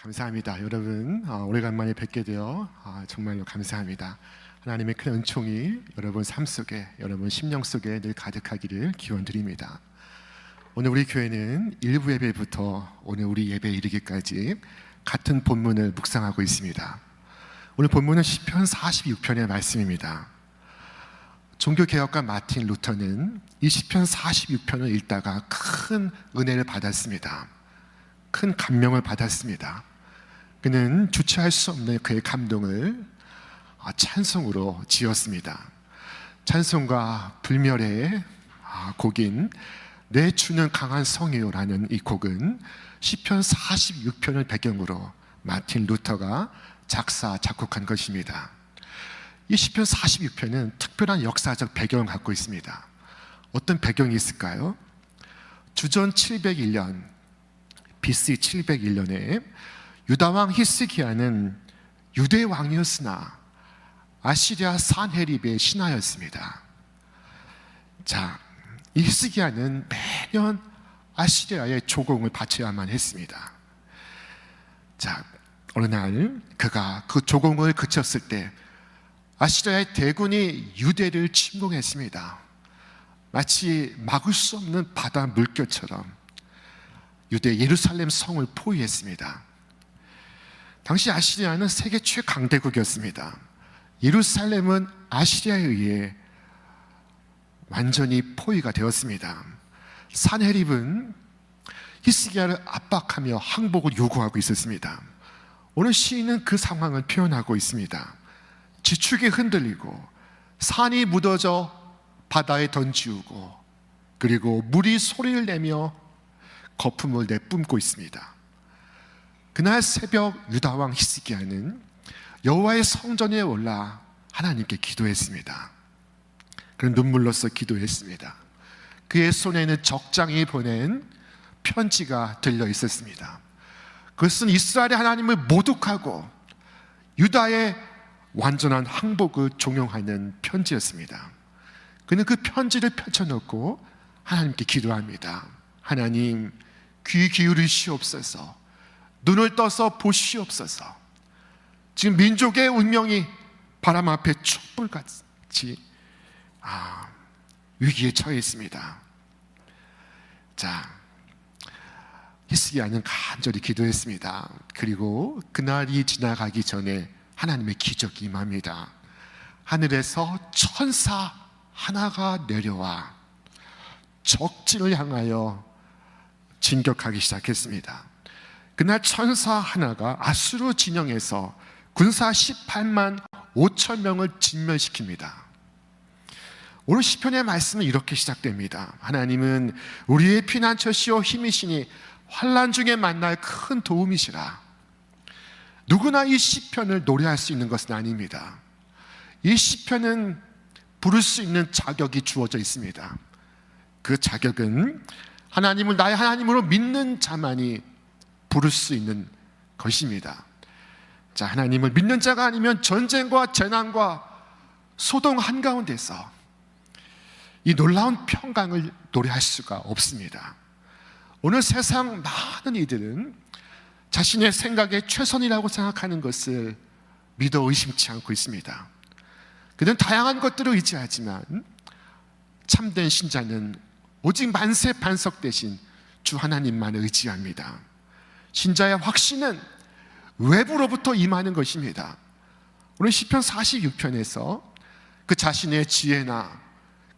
감사합니다. 여러분 오래간만에 뵙게 되어 정말로 감사합니다. 하나님의 큰 은총이 여러분 삶 속에, 여러분 심령 속에 늘 가득하기를 기원드립니다. 오늘 우리 교회는 일부 예배부터 오늘 우리 예배에 이르기까지 같은 본문을 묵상하고 있습니다. 오늘 본문은 시편 46편의 말씀입니다. 종교개혁가 마틴 루터는 이 시편 46편을 읽다가 큰 은혜를 받았습니다. 큰 감명을 받았습니다. 그는 주체할 수 없는 그의 감동을 찬송으로 지었습니다. 찬송가 불멸의 곡인 내 주는 강한 성이요라는 이 곡은 시편 46편을 배경으로 마틴 루터가 작사 작곡한 것입니다. 이 시편 46편은 특별한 역사적 배경을 갖고 있습니다. 어떤 배경이 있을까요? 주전 701년 BC 701년에 유다왕 히스기야는 유대 왕이었으나 아시리아 산헤립의 신하였습니다. 이 히스기야는 매년 아시리아의 조공을 바쳐야만 했습니다. 어느 날 그가 그 조공을 그쳤을 때 아시리아의 대군이 유대를 침공했습니다. 마치 막을 수 없는 바다 물결처럼 유대 예루살렘 성을 포위했습니다. 당시 아시리아는 세계 최강대국이었습니다. 예루살렘은 아시리아에 의해 완전히 포위가 되었습니다. 산헤립은 히스기야를 압박하며 항복을 요구하고 있었습니다. 오늘 시인은 그 상황을 표현하고 있습니다. 지축이 흔들리고 산이 묻어져 바다에 던지우고 그리고 물이 소리를 내며 거품을 내뿜고 있습니다. 그날 새벽 유다왕 히스기야는 여호와의 성전에 올라 하나님께 기도했습니다. 그는 눈물로써 기도했습니다. 그의 손에는 적장이 보낸 편지가 들려 있었습니다. 그것은 이스라엘의 하나님을 모독하고 유다의 완전한 항복을 종용하는 편지였습니다. 그는 그 편지를 펼쳐놓고 하나님께 기도합니다. 하나님, 귀 기울이시옵소서. 눈을 떠서 보시옵소서. 지금 민족의 운명이 바람 앞에 촛불같이 위기에 처해 있습니다. 히스기야는 간절히 기도했습니다. 그리고 그날이 지나가기 전에 하나님의 기적이 임합니다. 하늘에서 천사 하나가 내려와 적진을 향하여 진격하기 시작했습니다. 그날 천사 하나가 아수르 진영에서 군사 18만 5천 명을 진멸시킵니다. 오늘 시편의 말씀은 이렇게 시작됩니다. 하나님은 우리의 피난처시오 힘이시니 환난 중에 만날 큰 도움이시라. 누구나 이 시편을 노래할 수 있는 것은 아닙니다. 이 시편은 부를 수 있는 자격이 주어져 있습니다. 그 자격은 하나님을 나의 하나님으로 믿는 자만이 부를 수 있는 것입니다. 하나님을 믿는 자가 아니면 전쟁과 재난과 소동 한가운데서 이 놀라운 평강을 노래할 수가 없습니다. 오늘 세상 많은 이들은 자신의 생각에 최선이라고 생각하는 것을 믿어 의심치 않고 있습니다. 그들은 다양한 것들을 의지하지만 참된 신자는 오직 만세 반석 대신 주 하나님만 의지합니다. 신자의 확신은 외부로부터 임하는 것입니다. 오늘 시편 46편에서 그 자신의 지혜나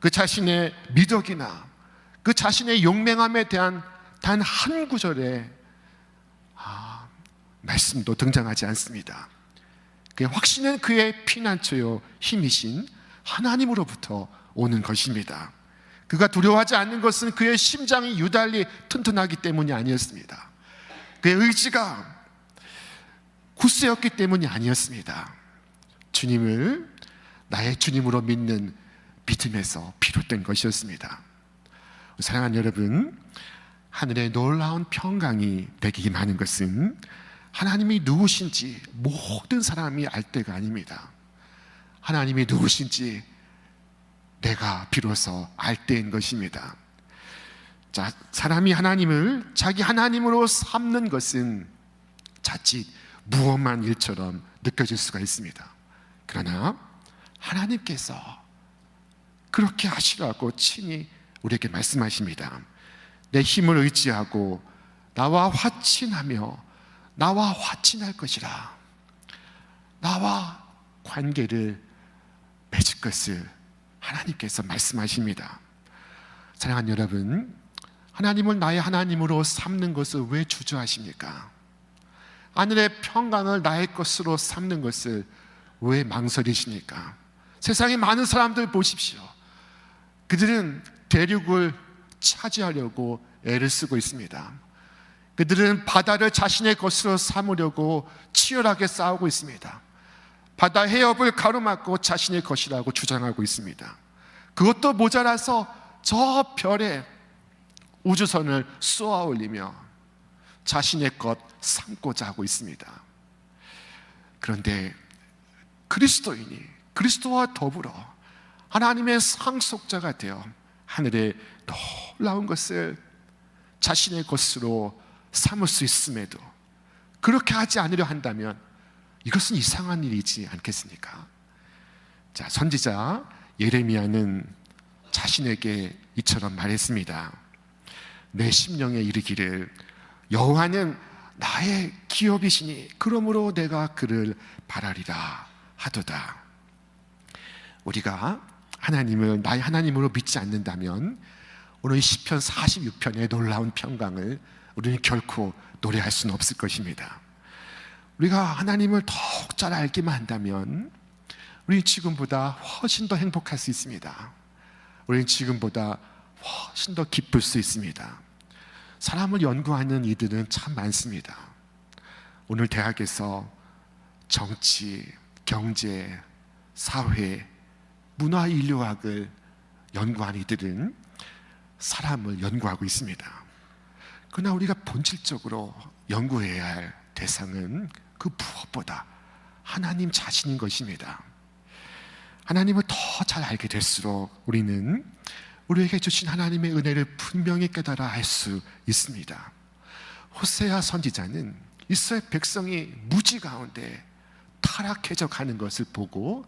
그 자신의 미덕이나 그 자신의 용맹함에 대한 단 한 구절의 말씀도 등장하지 않습니다. 그의 확신은 그의 피난처요 힘이신 하나님으로부터 오는 것입니다. 그가 두려워하지 않는 것은 그의 심장이 유달리 튼튼하기 때문이 아니었습니다. 그의 의지가 굳세였기 때문이 아니었습니다. 주님을 나의 주님으로 믿는 믿음에서 비롯된 것이었습니다. 사랑하는 여러분, 하늘의 놀라운 평강이 내게 임하는 것은 하나님이 누구신지 모든 사람이 알 때가 아닙니다. 하나님이 누구신지 내가 비로소 알 때인 것입니다. 사람이 하나님을 자기 하나님으로 삼는 것은 자칫 무엄한 일처럼 느껴질 수가 있습니다. 그러나 하나님께서 그렇게 하시라고 친히 우리에게 말씀하십니다. 내 힘을 의지하고 나와 화친하며 나와 화친할 것이라. 나와 관계를 맺을 것을 하나님께서 말씀하십니다. 사랑하는 여러분, 하나님을 나의 하나님으로 삼는 것을 왜 주저하십니까? 하늘의 평강을 나의 것으로 삼는 것을 왜 망설이십니까? 세상에 많은 사람들 보십시오. 그들은 대륙을 차지하려고 애를 쓰고 있습니다. 그들은 바다를 자신의 것으로 삼으려고 치열하게 싸우고 있습니다. 바다 해협을 가로막고 자신의 것이라고 주장하고 있습니다. 그것도 모자라서 저 별에 우주선을 쏘아 올리며 자신의 것 삼고자 하고 있습니다. 그런데 그리스도인이 그리스도와 더불어 하나님의 상속자가 되어 하늘의 놀라운 것을 자신의 것으로 삼을 수 있음에도 그렇게 하지 않으려 한다면 이것은 이상한 일이지 않겠습니까? 자, 선지자 예레미야는 자신에게 이처럼 말했습니다. 내 심령에 이르기를 여호와는 나의 기업이시니 그러므로 내가 그를 바라리라 하도다. 우리가 하나님을 나의 하나님으로 믿지 않는다면 오늘 시편 46편의 놀라운 평강을 우리는 결코 노래할 수는 없을 것입니다. 우리가 하나님을 더욱 잘 알기만 한다면 우리는 지금보다 훨씬 더 행복할 수 있습니다. 우리는 지금보다 훨씬 더 기쁠 수 있습니다. 사람을 연구하는 이들은 참 많습니다. 오늘 대학에서 정치, 경제, 사회, 문화 인류학을 연구하는 이들은 사람을 연구하고 있습니다. 그러나 우리가 본질적으로 연구해야 할 대상은 그 무엇보다 하나님 자신인 것입니다. 하나님을 더 잘 알게 될수록 우리는 우리에게 주신 하나님의 은혜를 분명히 깨달아 알 수 있습니다. 호세아 선지자는 이스라엘 백성이 무지 가운데 타락해져 가는 것을 보고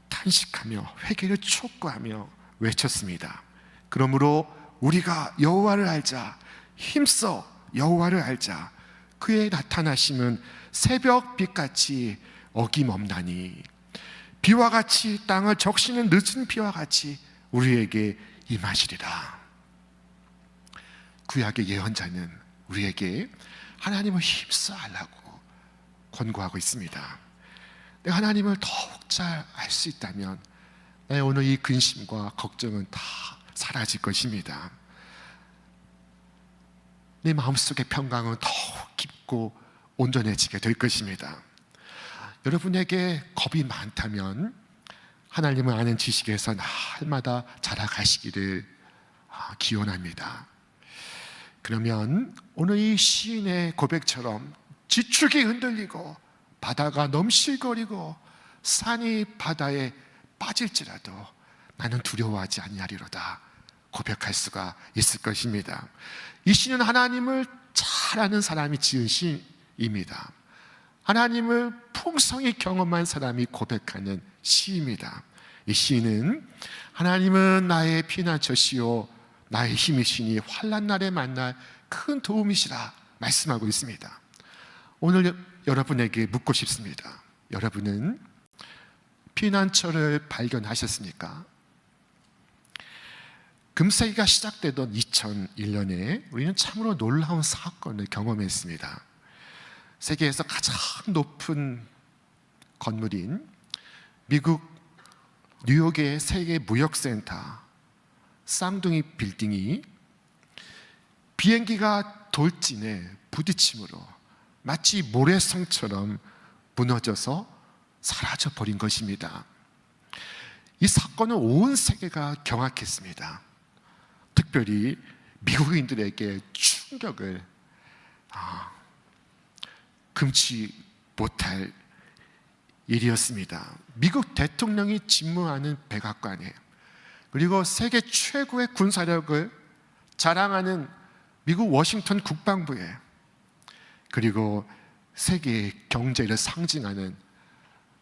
탄식하며 회개를 촉구하며 외쳤습니다. 그러므로 우리가 여호와를 알자, 힘써 여호와를 알자. 그의 나타나심은 새벽빛같이 어김없나니 비와 같이 땅을 적시는 늦은 비와 같이 우리에게 임하시리라. 구약의 예언자는 우리에게 하나님을 힘써 알라고 권고하고 있습니다. 내가 하나님을 더욱 잘 알 수 있다면 나의 오늘 이 근심과 걱정은 다 사라질 것입니다. 내 마음속의 평강은 더욱 깊고 온전해지게 될 것입니다. 여러분에게 겁이 많다면 하나님을 아는 지식에서 날마다 자라가시기를 기원합니다. 그러면 오늘 이 시인의 고백처럼 지축이 흔들리고 바다가 넘실거리고 산이 바다에 빠질지라도 나는 두려워하지 아니하리로다 고백할 수가 있을 것입니다. 이 시는 하나님을 잘 아는 사람이 지은 시입니다. 하나님을 풍성히 경험한 사람이 고백하는 시입니다. 이 시는 하나님은 나의 피난처시요 나의 힘이시니 환난 날에 만날 큰 도움이시라 말씀하고 있습니다. 오늘 여러분에게 묻고 싶습니다. 여러분은 피난처를 발견하셨습니까? 금세기가 시작되던 2001년에 우리는 참으로 놀라운 사건을 경험했습니다. 세계에서 가장 높은 건물인 미국 뉴욕의 세계 무역센터 쌍둥이 빌딩이 비행기가 돌진해 부딪힘으로 마치 모래성처럼 무너져서 사라져 버린 것입니다. 이 사건은 온 세계가 경악했습니다. 특별히 미국인들에게 충격을 금치 못할 일이었습니다. 미국 대통령이 집무하는 백악관에 그리고 세계 최고의 군사력을 자랑하는 미국 워싱턴 국방부에 그리고 세계의 경제를 상징하는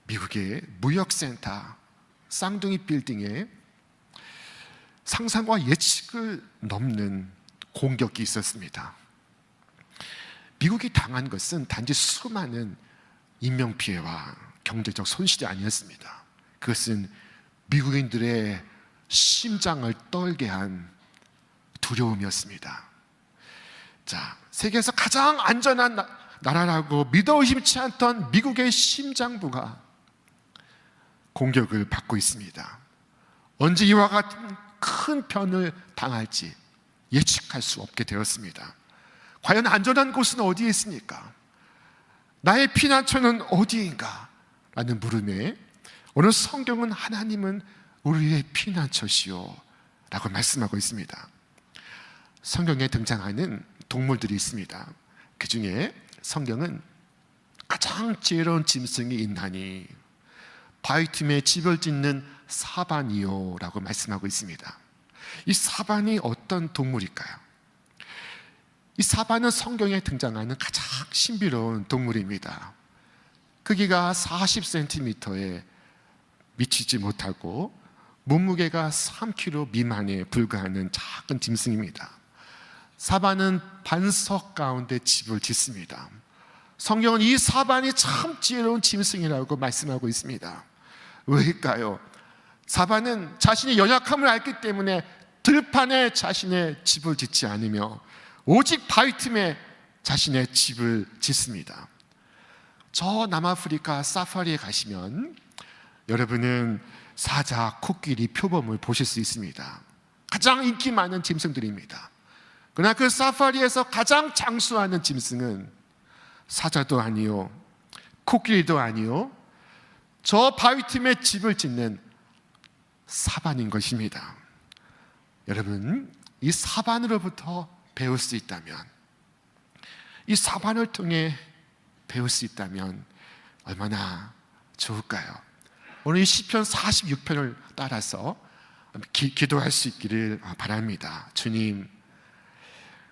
미국의 무역센터 쌍둥이 빌딩에 상상과 예측을 넘는 공격이 있었습니다. 미국이 당한 것은 단지 수많은 인명피해와 경제적 손실이 아니었습니다. 그것은 미국인들의 심장을 떨게 한 두려움이었습니다. 자, 세계에서 가장 안전한 나라라고 믿어 의심치 않던 미국의 심장부가 공격을 받고 있습니다. 언제 이와 같은 큰 변을 당할지 예측할 수 없게 되었습니다. 과연 안전한 곳은 어디에 있습니까? 나의 피난처는 어디인가? 라는 물음에 오늘 성경은 하나님은 우리의 피난처시오 라고 말씀하고 있습니다. 성경에 등장하는 동물들이 있습니다. 그 중에 성경은 가장 지혜로운 짐승이 있나니 바위 틈에 집을 짓는 사반이요 라고 말씀하고 있습니다. 이 사반이 어떤 동물일까요? 이 사반은 성경에 등장하는 가장 신비로운 동물입니다. 크기가 40cm에 미치지 못하고 몸무게가 3kg 미만에 불과하는 작은 짐승입니다. 사반은 반석 가운데 집을 짓습니다. 성경은 이 사반이 참 지혜로운 짐승이라고 말씀하고 있습니다. 왜일까요? 사반은 자신의 연약함을 알기 때문에 들판에 자신의 집을 짓지 않으며 오직 바위 틈에 자신의 집을 짓습니다. 저 남아프리카 사파리에 가시면 여러분은 사자, 코끼리, 표범을 보실 수 있습니다. 가장 인기 많은 짐승들입니다. 그러나 그 사파리에서 가장 장수하는 짐승은 사자도 아니요, 코끼리도 아니요, 저 바위 틈에 집을 짓는 사반인 것입니다. 여러분, 이 사반으로부터 배울 수 있다면, 이 사반을 통해 배울 수 있다면 얼마나 좋을까요? 오늘 이 시편 46편을 따라서 기도할 수 있기를 바랍니다. 주님,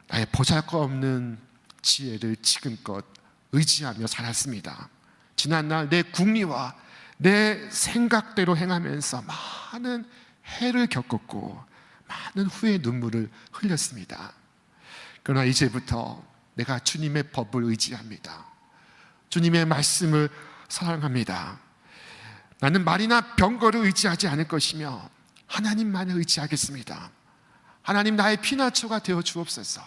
나의 보잘것없는 지혜를 지금껏 의지하며 살았습니다. 지난날 내 궁리와 내 생각대로 행하면서 많은 해를 겪었고 많은 후회의 눈물을 흘렸습니다. 그러나 이제부터 내가 주님의 법을 의지합니다. 주님의 말씀을 사랑합니다. 나는 말이나 병거를 의지하지 않을 것이며 하나님만을 의지하겠습니다. 하나님, 나의 피난처가 되어 주옵소서.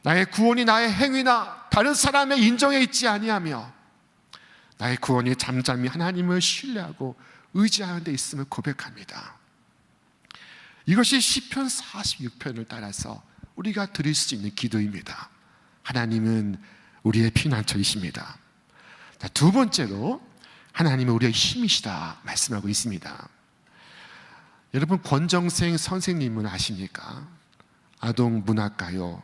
나의 구원이 나의 행위나 다른 사람의 인정에 있지 아니하며 나의 구원이 잠잠히 하나님을 신뢰하고 의지하는 데 있음을 고백합니다. 이것이 시편 46편을 따라서 우리가 드릴 수 있는 기도입니다. 하나님은 우리의 피난처이십니다. 자, 두 번째로 하나님은 우리의 힘이시다 말씀하고 있습니다. 여러분, 권정생 선생님은 아십니까? 아동 문학가요,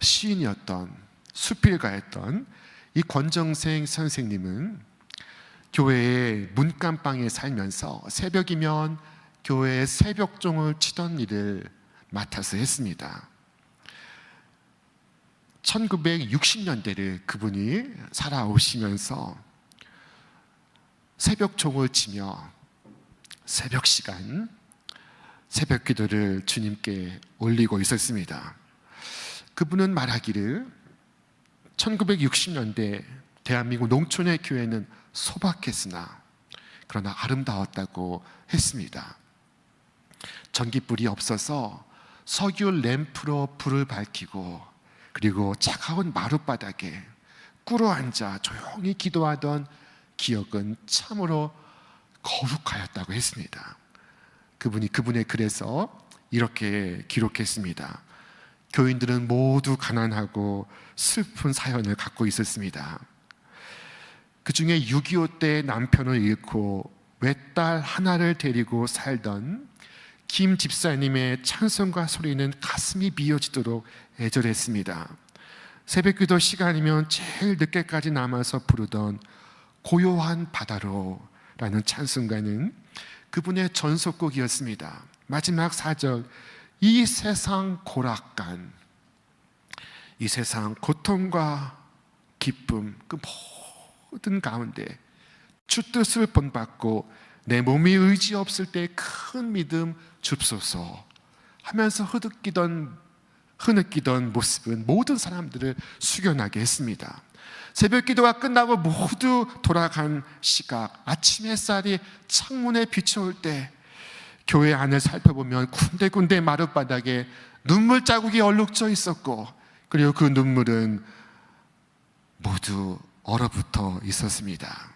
시인이었던, 수필가였던 이 권정생 선생님은 교회의 문간방에 살면서 새벽이면 교회에 새벽종을 치던 일을 맡아서 했습니다. 1960년대를 그분이 살아오시면서 새벽종을 치며 새벽 시간, 새벽 기도를 주님께 올리고 있었습니다. 그분은 말하기를 1960년대 대한민국 농촌의 교회는 소박했으나 그러나 아름다웠다고 했습니다. 전기불이 없어서 석유 램프로 불을 밝히고 그리고 차가운 마룻바닥에 꿇어앉아 조용히 기도하던 기억은 참으로 거룩하였다고 했습니다. 그분이 그분의 글에서 이렇게 기록했습니다. 교인들은 모두 가난하고 슬픈 사연을 갖고 있었습니다. 그 중에 6.25 때 남편을 잃고 외딸 하나를 데리고 살던 김 집사님의 찬송가 소리는 가슴이 미어지도록 애절했습니다. 새벽기도 시간이면 제일 늦게까지 남아서 부르던 고요한 바다로 라는 찬송가는 그분의 전속곡이었습니다. 마지막 4절, 이 세상 고락간, 이 세상 고통과 기쁨, 그 모든 가운데 주 뜻을 본받고 내 몸이 의지 없을 때 큰 믿음 줍소서 하면서 흐느끼던 모습은 모든 사람들을 숙연하게 했습니다. 새벽 기도가 끝나고 모두 돌아간 시각, 아침 햇살이 창문에 비춰올 때 교회 안을 살펴보면 군데군데 마룻바닥에 눈물 자국이 얼룩져 있었고, 그리고 그 눈물은 모두 얼어붙어 있었습니다.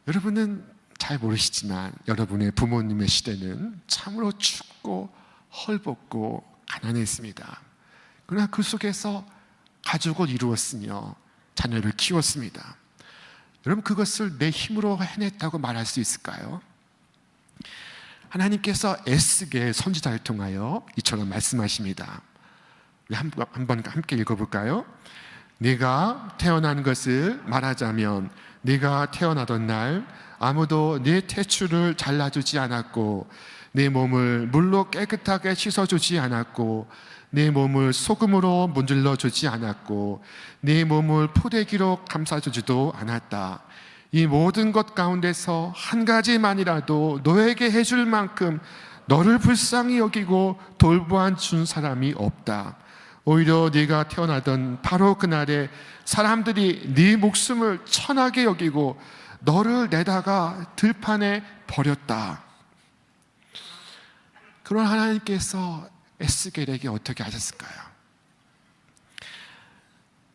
여러분은 잘 모르시지만 여러분의 부모님의 시대는 참으로 춥고 헐벗고 가난했습니다. 그러나 그 속에서 가족을 이루었으며 자녀를 키웠습니다. 여러분, 그것을 내 힘으로 해냈다고 말할 수 있을까요? 하나님께서 애쓰게 선지자를 통하여 이처럼 말씀하십니다. 한번 함께 읽어볼까요? 네가 태어난 것을 말하자면 네가 태어나던 날 아무도 네 태출을 잘라주지 않았고 네 몸을 물로 깨끗하게 씻어주지 않았고 네 몸을 소금으로 문질러주지 않았고 네 몸을 포대기로 감싸주지도 않았다. 이 모든 것 가운데서 한 가지만이라도 너에게 해줄 만큼 너를 불쌍히 여기고 돌보아 준 사람이 없다. 오히려 네가 태어나던 바로 그날에 사람들이 네 목숨을 천하게 여기고 너를 내다가 들판에 버렸다. 그런 하나님께서 에스겔에게 어떻게 하셨을까요?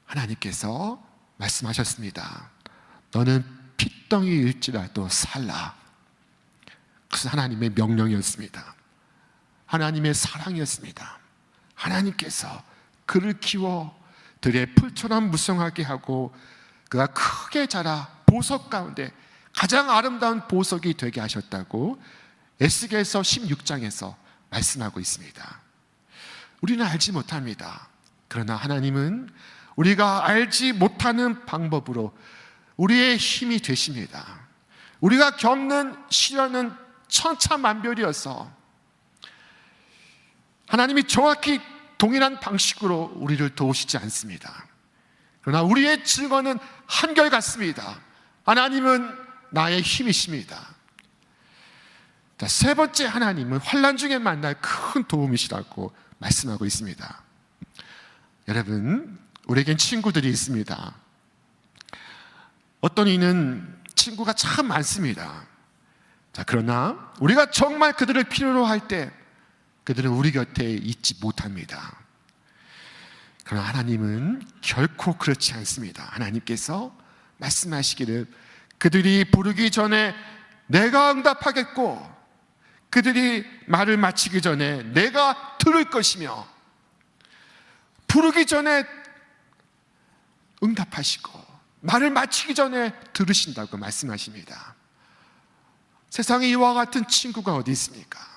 하나님께서 말씀하셨습니다. 너는 핏덩이일지라도 살라. 그것은 하나님의 명령이었습니다. 하나님의 사랑이었습니다. 하나님께서 그를 키워 들의 풀처럼 무성하게 하고 그가 크게 자라 보석 가운데 가장 아름다운 보석이 되게 하셨다고 에스겔서 16장에서 말씀하고 있습니다. 우리는 알지 못합니다. 그러나 하나님은 우리가 알지 못하는 방법으로 우리의 힘이 되십니다. 우리가 겪는 시련은 천차만별이어서 하나님이 정확히 동일한 방식으로 우리를 도우시지 않습니다. 그러나 우리의 증언은 한결같습니다. 하나님은 나의 힘이십니다. 자, 세 번째, 하나님은 환난 중에 만날 큰 도움이시라고 말씀하고 있습니다. 여러분, 우리에겐 친구들이 있습니다. 어떤 이는 친구가 참 많습니다. 자, 그러나 우리가 정말 그들을 필요로 할 때 그들은 우리 곁에 있지 못합니다. 그러나 하나님은 결코 그렇지 않습니다. 하나님께서 말씀하시기를 그들이 부르기 전에 내가 응답하겠고 그들이 말을 마치기 전에 내가 들을 것이며 부르기 전에 응답하시고 말을 마치기 전에 들으신다고 말씀하십니다. 세상에 이와 같은 친구가 어디 있습니까?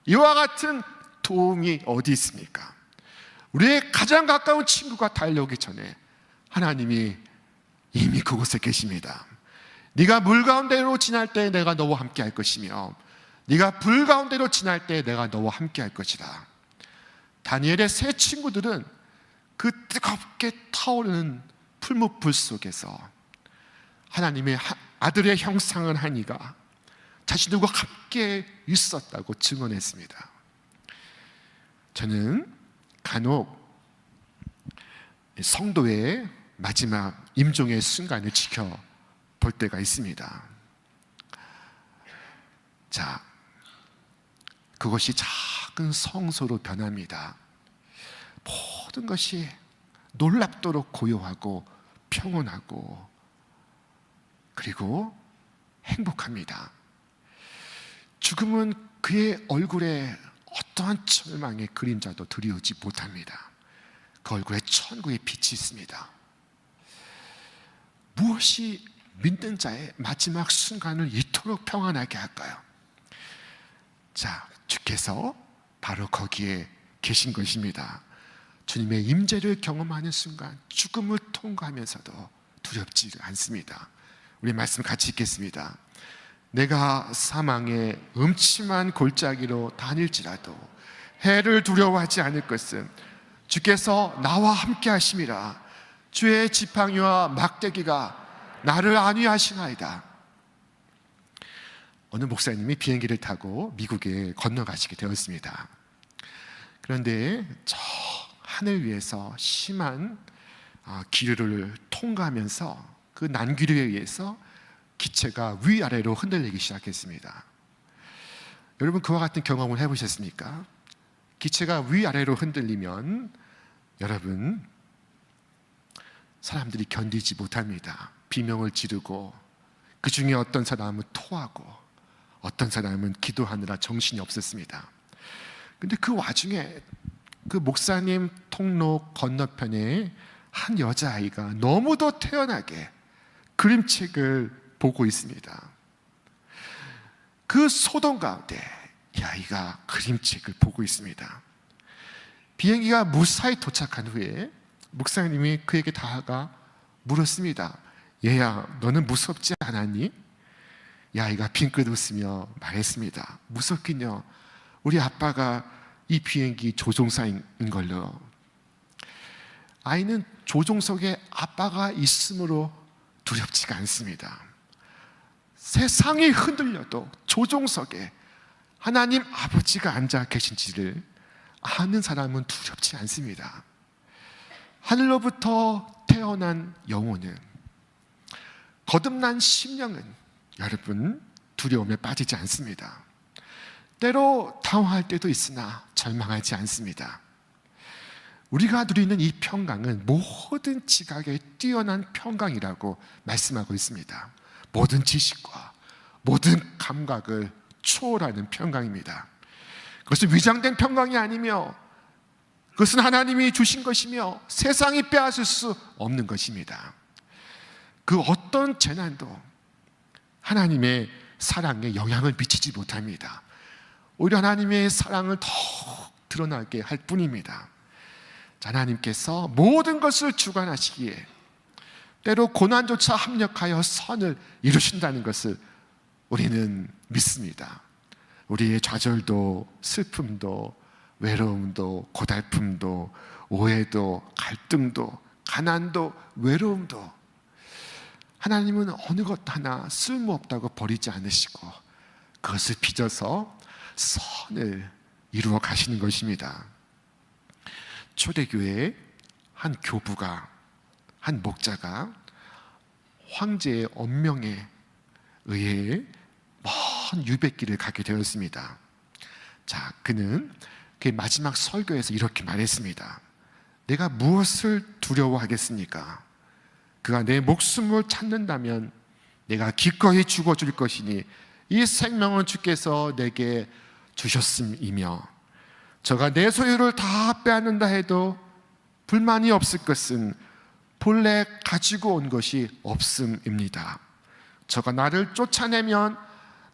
이와 같은 도움이 어디 있습니까? 우리의 가장 가까운 친구가 달려오기 전에 하나님이 이미 그곳에 계십니다. 네가 물 가운데로 지날 때 내가 너와 함께 할 것이며 네가 불 가운데로 지날 때 내가 너와 함께 할 것이다. 다니엘의 세 친구들은 그 뜨겁게 타오르는 풀무불 속에서 하나님의 아들의 형상을 한 이가 자신들과 함께 있었다고 증언했습니다. 저는 간혹 성도의 마지막 임종의 순간을 지켜볼 때가 있습니다. 자, 그것이 작은 성소로 변합니다. 모든 것이 놀랍도록 고요하고 평온하고 그리고 행복합니다. 죽음은 그의 얼굴에 어떠한 절망의 그림자도 드리우지 못합니다. 그 얼굴에 천국의 빛이 있습니다. 무엇이 믿는 자의 마지막 순간을 이토록 평안하게 할까요? 자, 주께서 바로 거기에 계신 것입니다. 주님의 임재를 경험하는 순간 죽음을 통과하면서도 두렵지 않습니다. 우리 말씀 같이 읽겠습니다. 내가 사망의 음침한 골짜기로 다닐지라도 해를 두려워하지 않을 것은 주께서 나와 함께 하심이라. 주의 지팡이와 막대기가 나를 안위하시나이다. 어느 목사님이 비행기를 타고 미국에 건너가시게 되었습니다. 그런데 저 하늘 위에서 심한 기류를 통과하면서 그 난기류에 의해서 기체가 위아래로 흔들리기 시작했습니다. 여러분, 그와 같은 경험을 해보셨습니까? 기체가 위아래로 흔들리면 여러분, 사람들이 견디지 못합니다. 비명을 지르고, 그 중에 어떤 사람은 토하고, 어떤 사람은 기도하느라 정신이 없었습니다. 근데 그 와중에 그 목사님 통로 건너편에 한 여자아이가 너무도 태연하게 그림책을 보고 있습니다. 그 소동 가운데 이 아이가 그림책을 보고 있습니다. 비행기가 무사히 도착한 후에 목사님이 그에게 다가가 물었습니다. 얘야, 너는 무섭지 않았니? 이 아이가 빙긋 웃으며 말했습니다. 무섭긴요. 우리 아빠가 이 비행기 조종사인 걸로. 아이는 조종석에 아빠가 있으므로 두렵지가 않습니다. 세상이 흔들려도 조종석에 하나님 아버지가 앉아 계신지를 아는 사람은 두렵지 않습니다. 하늘로부터 태어난 영혼은, 거듭난 심령은 여러분 두려움에 빠지지 않습니다. 때로 당황할 때도 있으나 절망하지 않습니다. 우리가 누리는 이 평강은 모든 지각에 뛰어난 평강이라고 말씀하고 있습니다. 모든 지식과 모든 감각을 초월하는 평강입니다. 그것은 위장된 평강이 아니며 그것은 하나님이 주신 것이며 세상이 빼앗을 수 없는 것입니다. 그 어떤 재난도 하나님의 사랑에 영향을 미치지 못합니다. 오히려 하나님의 사랑을 더욱 드러나게 할 뿐입니다. 하나님께서 모든 것을 주관하시기에 때로 고난조차 합력하여 선을 이루신다는 것을 우리는 믿습니다. 우리의 좌절도 슬픔도 외로움도 고달픔도 오해도 갈등도 가난도 외로움도 하나님은 어느 것 하나 쓸모없다고 버리지 않으시고 그것을 빚어서 선을 이루어 가시는 것입니다. 초대교회의 한 교부가, 한 목자가 황제의 엄명에 의해 먼 유배길을 가게 되었습니다. 자, 그는 그의 마지막 설교에서 이렇게 말했습니다. 내가 무엇을 두려워하겠습니까? 그가 내 목숨을 찾는다면 내가 기꺼이 죽어줄 것이니 이 생명은 주께서 내게 주셨음이며 저가 내 소유를 다 빼앗는다 해도 불만이 없을 것은 본래 가지고 온 것이 없음입니다. 저가 나를 쫓아내면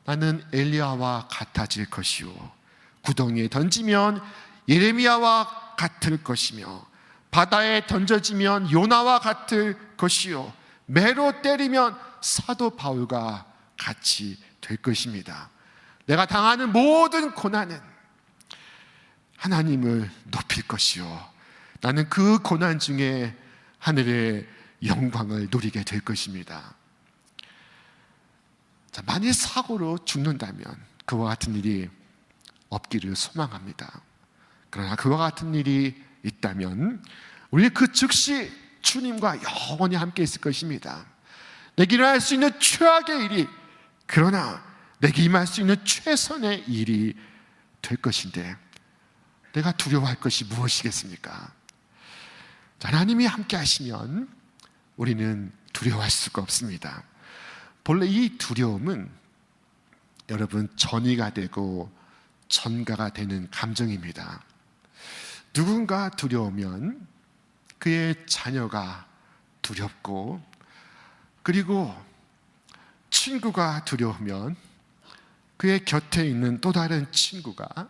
나는 엘리야와 같아질 것이요 구덩이에 던지면 예레미야와 같을 것이며 바다에 던져지면 요나와 같을 것이요 매로 때리면 사도 바울과 같이 될 것입니다. 내가 당하는 모든 고난은 하나님을 높일 것이요 나는 그 고난 중에 하늘의 영광을 누리게 될 것입니다. 자, 만일 사고로 죽는다면 그와 같은 일이 없기를 소망합니다. 그러나 그와 같은 일이 있다면 우리 그 즉시 주님과 영원히 함께 있을 것입니다. 내게 일어날 수 있는 최악의 일이 그러나 내게 임할 수 있는 최선의 일이 될 것인데 내가 두려워할 것이 무엇이겠습니까? 하나님이 함께 하시면 우리는 두려워할 수가 없습니다. 본래 이 두려움은 여러분 전이가 되고 전가가 되는 감정입니다. 누군가 두려우면 그의 자녀가 두렵고 그리고 친구가 두려우면 그의 곁에 있는 또 다른 친구가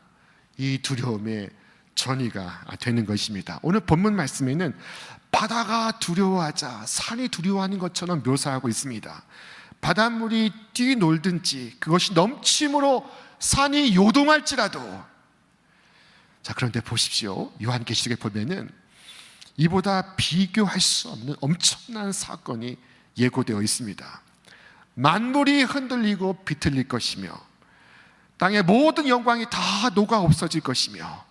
이 두려움의 전이가 되는 것입니다. 오늘 본문 말씀에는 바다가 두려워하자 산이 두려워하는 것처럼 묘사하고 있습니다. 바닷물이 뛰놀든지 그것이 넘침으로 산이 요동할지라도 자, 그런데 보십시오. 요한계시록에 보면은 이보다 비교할 수 없는 엄청난 사건이 예고되어 있습니다. 만물이 흔들리고 비틀릴 것이며 땅의 모든 영광이 다 녹아 없어질 것이며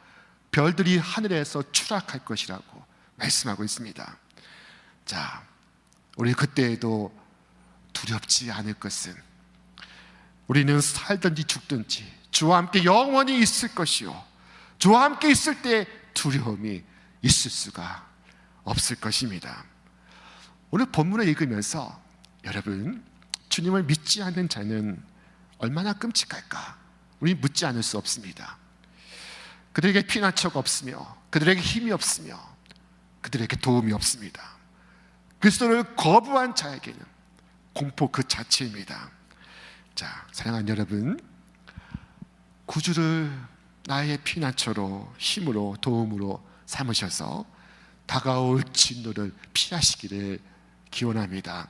별들이 하늘에서 추락할 것이라고 말씀하고 있습니다. 자, 우리 그때에도 두렵지 않을 것은 우리는 살든지 죽든지 주와 함께 영원히 있을 것이요 주와 함께 있을 때 두려움이 있을 수가 없을 것입니다. 오늘 본문을 읽으면서 여러분, 주님을 믿지 않는 자는 얼마나 끔찍할까? 우리 묻지 않을 수 없습니다. 그들에게 피난처가 없으며 그들에게 힘이 없으며 그들에게 도움이 없습니다. 그리스도를 거부한 자에게는 공포 그 자체입니다. 자, 사랑하는 여러분, 구주를 나의 피난처로 힘으로 도움으로 삼으셔서 다가올 진노를 피하시기를 기원합니다.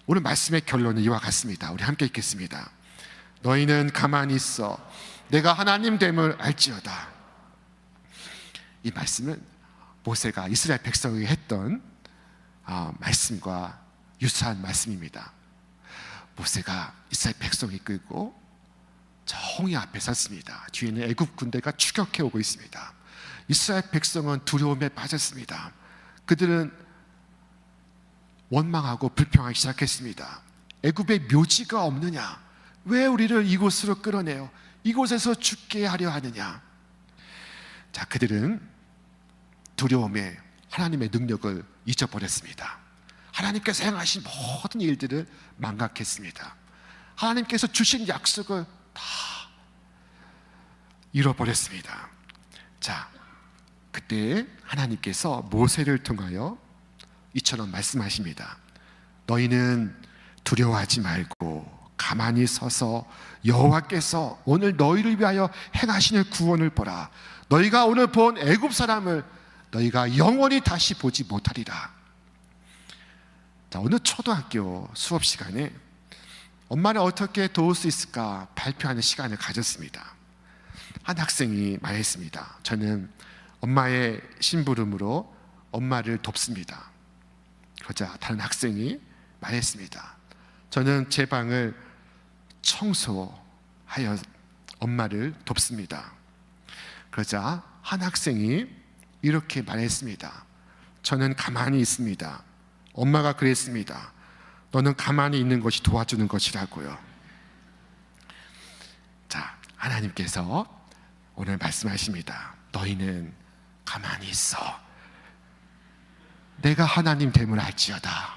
오늘 말씀의 결론은 이와 같습니다. 우리 함께 읽겠습니다. 너희는 가만히 있어 내가 하나님 됨을 알지어다. 이 말씀은 모세가 이스라엘 백성에게 했던 말씀과 유사한 말씀입니다. 모세가 이스라엘 백성을 이끌고 저 홍해 앞에 섰습니다. 뒤에는 애굽 군대가 추격해 오고 있습니다. 이스라엘 백성은 두려움에 빠졌습니다. 그들은 원망하고 불평하기 시작했습니다. 애굽에 묘지가 없느냐? 왜 우리를 이곳으로 끌어내어 이곳에서 죽게 하려 하느냐? 자, 그들은 두려움에 하나님의 능력을 잊어버렸습니다. 하나님께서 행하신 모든 일들을 망각했습니다. 하나님께서 주신 약속을 다 잃어버렸습니다. 자, 그때 하나님께서 모세를 통하여 이처럼 말씀하십니다. 너희는 두려워하지 말고 가만히 서서 여호와께서 오늘 너희를 위하여 행하시는 구원을 보라. 너희가 오늘 본 애굽 사람을 너희가 영원히 다시 보지 못하리라. 자, 오늘 초등학교 수업 시간에 엄마를 어떻게 도울 수 있을까 발표하는 시간을 가졌습니다. 한 학생이 말했습니다. 저는 엄마의 심부름으로 엄마를 돕습니다. 그러자 다른 학생이 말했습니다. 저는 제 방을 청소하여 엄마를 돕습니다. 그러자 한 학생이 이렇게 말했습니다. 저는 가만히 있습니다. 엄마가 그랬습니다. 너는 가만히 있는 것이 도와주는 것이라고요. 자, 하나님께서 오늘 말씀하십니다. 너희는 가만히 있어. 내가 하나님 됨을 알지어다.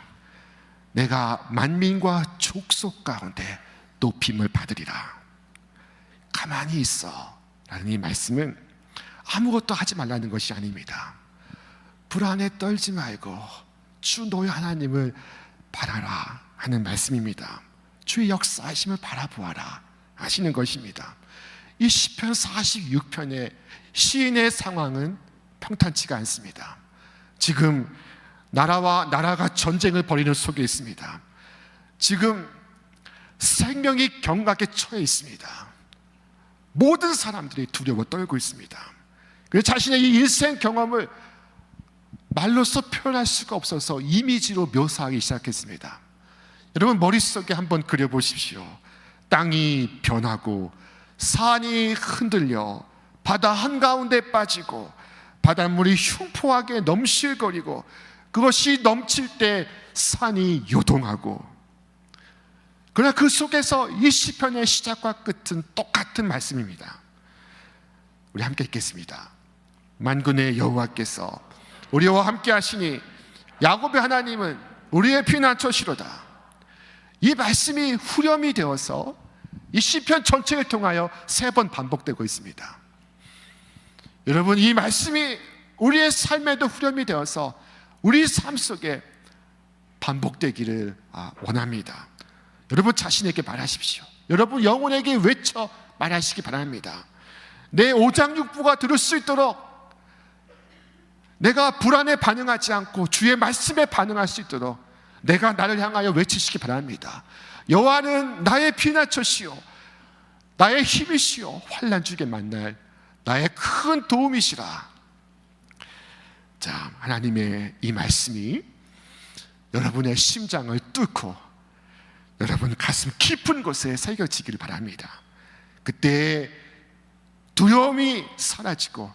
내가 만민과 족속 가운데 높임을 받으리라. 가만히 있어 라는 이 말씀은 아무것도 하지 말라는 것이 아닙니다. 불안에 떨지 말고 주 너희 하나님을 바라라 하는 말씀입니다. 주의 역사하심을 바라보아라 하시는 것입니다. 이 시편 46편의 시인의 상황은 평탄치가 않습니다. 지금 나라와 나라가 전쟁을 벌이는 속에 있습니다. 지금 생명이 경각에 처해 있습니다. 모든 사람들이 두려워 떨고 있습니다. 그래서 자신의 이 일생 경험을 말로써 표현할 수가 없어서 이미지로 묘사하기 시작했습니다. 여러분 머릿속에 한번 그려보십시오. 땅이 변하고 산이 흔들려 바다 한가운데 빠지고 바닷물이 흉포하게 넘실거리고 그것이 넘칠 때 산이 요동하고, 그러나 그 속에서 이 시편의 시작과 끝은 똑같은 말씀입니다. 우리 함께 읽겠습니다. 만군의 여호와께서 우리와 함께 하시니 야곱의 하나님은 우리의 피난처시로다. 이 말씀이 후렴이 되어서 이 시편 전체를 통하여 3번 반복되고 있습니다. 여러분, 이 말씀이 우리의 삶에도 후렴이 되어서 우리 삶 속에 반복되기를 원합니다. 여러분 자신에게 말하십시오. 여러분 영혼에게 외쳐 말하시기 바랍니다. 내 오장육부가 들을 수 있도록, 내가 불안에 반응하지 않고 주의 말씀에 반응할 수 있도록 내가 나를 향하여 외치시기 바랍니다. 여호와는 나의 피난처시요 나의 힘이시요 환난 중에 만날 나의 큰 도움이시라. 자, 하나님의 이 말씀이 여러분의 심장을 뚫고 여러분 가슴 깊은 곳에 새겨지기를 바랍니다. 그때 두려움이 사라지고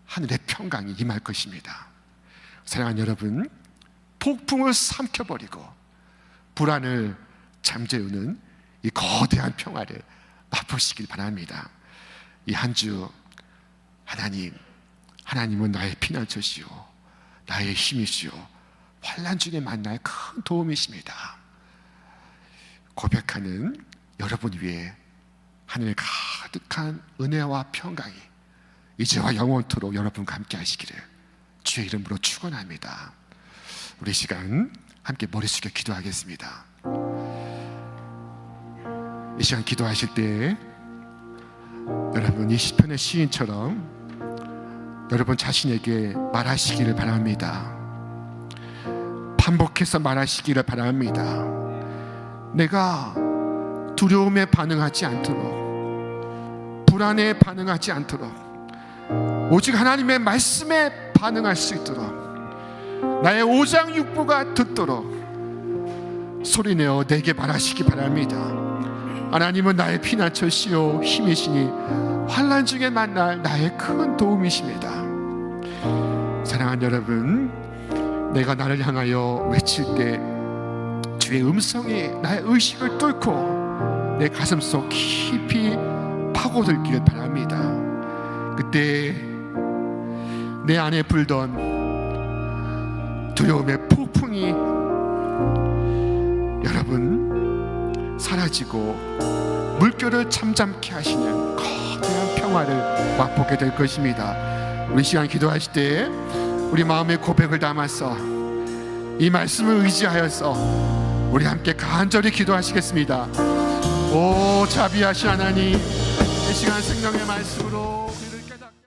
하늘의 평강이 임할 것입니다. 사랑하는 여러분, 폭풍을 삼켜버리고 불안을 잠재우는 이 거대한 평화를 맛보시길 바랍니다. 이 한 주 하나님은 나의 피난처시오, 나의 힘이시오, 환난 중에 만날 큰 도움이십니다. 고백하는 여러분 위에 하늘 가득한 은혜와 평강이 이제와 영원토록 여러분과 함께 하시기를 주의 이름으로 축원합니다. 우리 시간 함께 머리 숙여 기도하겠습니다. 이 시간 기도하실 때 여러분 이 시편의 시인처럼 여러분 자신에게 말하시기를 바랍니다. 반복해서 말하시기를 바랍니다. 내가 두려움에 반응하지 않도록, 불안에 반응하지 않도록, 오직 하나님의 말씀에 반응할 수 있도록, 나의 오장육부가 듣도록 소리내어 내게 말하시기 바랍니다. 하나님은 나의 피난처시요 힘이시니 환난 중에 만날 나의 큰 도움이십니다. 사랑하는 여러분, 내가 나를 향하여 외칠 때 주의 음성이 나의 의식을 뚫고 내 가슴속 깊이 파고들기를 바랍니다. 그때 내 안에 불던 두려움의 폭풍이 여러분 사라지고 물결을 잠잠케 하시는 거대한 평화를 맛보게 될 것입니다. 우리 시간 기도하실 때 우리 마음의 고백을 담아서 이 말씀을 의지하여서 우리 함께 간절히 기도하시겠습니다. 오 자비하신 하나님, 이 시간 생명의 말씀으로